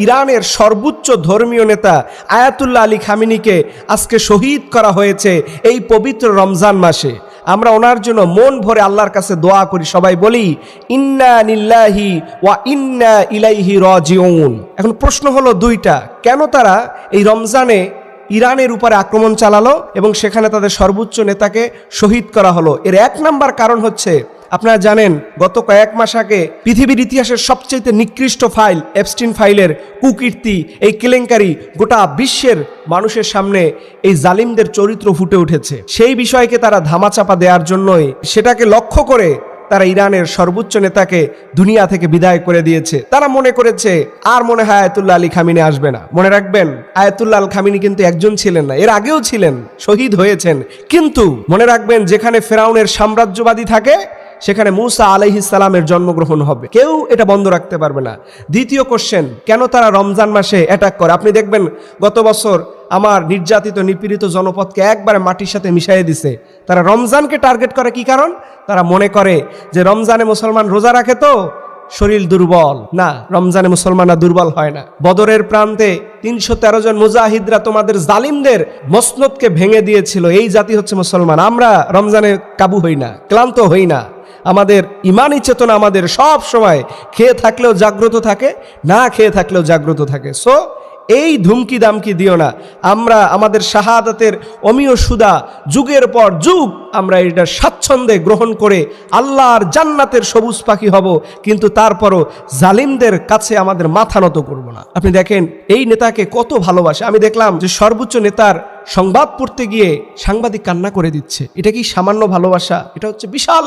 ইরানের সর্বোচ্চ ধর্মীয় নেতা আয়াতুল্লাহ আলী খামেনিকে আজকে শহীদ করা হয়েছে এই পবিত্র রমজান মাসে। আমরা ওনার জন্য মন ভরে আল্লাহর কাছে দোয়া করি, সবাই বলি ইন্না লিল্লাহি ওয়া ইন্না ইলাইহি রাজিউন। এখন প্রশ্ন হলো দুইটা, কেন তারা এই রমজানে ইরানের উপরে আক্রমণ চালালো এবং সেখানে তাদের সর্বোচ্চ নেতাকে শহীদ করা হলো? এর এক নাম্বার কারণ হচ্ছে, আপনারা জানেন গত কয়েক মাস আগে পৃথিবীর ইতিহাসের সবচেয়ে নিকৃষ্ট ফাইল এপস্টিন ফাইলের কুকীর্তি, এই কেলেঙ্কারি গোটা বিশ্বের মানুষের সামনে এই জালিমদের চরিত্র ফুটে উঠেছে। সেই বিষয়কে তারা ধামাচাপা দেওয়ার জন্যই, সেটাকে লক্ষ্য করে তারা ইরানের সর্বোচ্চ নেতাকে দুনিয়া থেকে বিদায় করে দিয়েছে। তারা মনে করেছে আর মনে হয় আয়াতুল্লাহ আলী খামেনি আসবে না। মনে রাখবেন, আয়াতুল্লাহ আল খামেনি কিন্তু একজন ছিলেন না, এর আগেও ছিলেন, শহীদ হয়েছেন। কিন্তু মনে রাখবেন, যেখানে ফেরাউনের সাম্রাজ্যবাদী থাকে সেখানে মুসা আলাইহিস সালামের জন্মগ্রহণ হবে, কেউ এটা বন্ধ রাখতে পারবে না। দ্বিতীয় কোশ্চেন, কেন তারা রমজান মাসে অ্যাটাক করে? আপনি দেখবেন গত বছর আমার নির্যাতিত নিপীড়িত জনপদকে একবারে মাটির সাথে মিশিয়ে দিছে। তারা রমজানকে টার্গেট করে, কি কারণ? তারা মনে করে যে রমজানে মুসলমান রোজা রাখে তো শরীর দুর্বল। না, রমজানে মুসলমানরা দুর্বল হয় না। বদরের প্রান্তে 313 জন মুজাহিদরা তোমাদের জালিমদের মসনদকে ভেঙে দিয়েছিল। এই জাতি হচ্ছে মুসলমান। আমরা রমজানে কাবু হই না, ক্লান্ত হই না। আমাদের ইমানি চেতনা আমাদের সব সময় খেয়ে থাকলেও জাগ্রত থাকে, না খেয়ে থাকলেও জাগ্রত থাকে। সো এই ধুমকি দামকি দিও না। আমরা আমাদের শাহাদাতের অমীয় সুদা যুগের পর যুগ আমরা এটা স্বাচ্ছন্দ্যে গ্রহণ করে আল্লাহর জান্নাতের সবুজ পাখি হব, কিন্তু তারপরও জালিমদের কাছে আমাদের মাথা নত করব না। আপনি দেখেন এই নেতাকে কত ভালোবাসে। আমি দেখলাম যে সর্বোচ্চ নেতার সংবাদ পড়তে গিয়ে সাংবাদিক কান্না করে দিচ্ছে। এটা কি সামান্য ভালোবাসা? এটা হচ্ছে বিশাল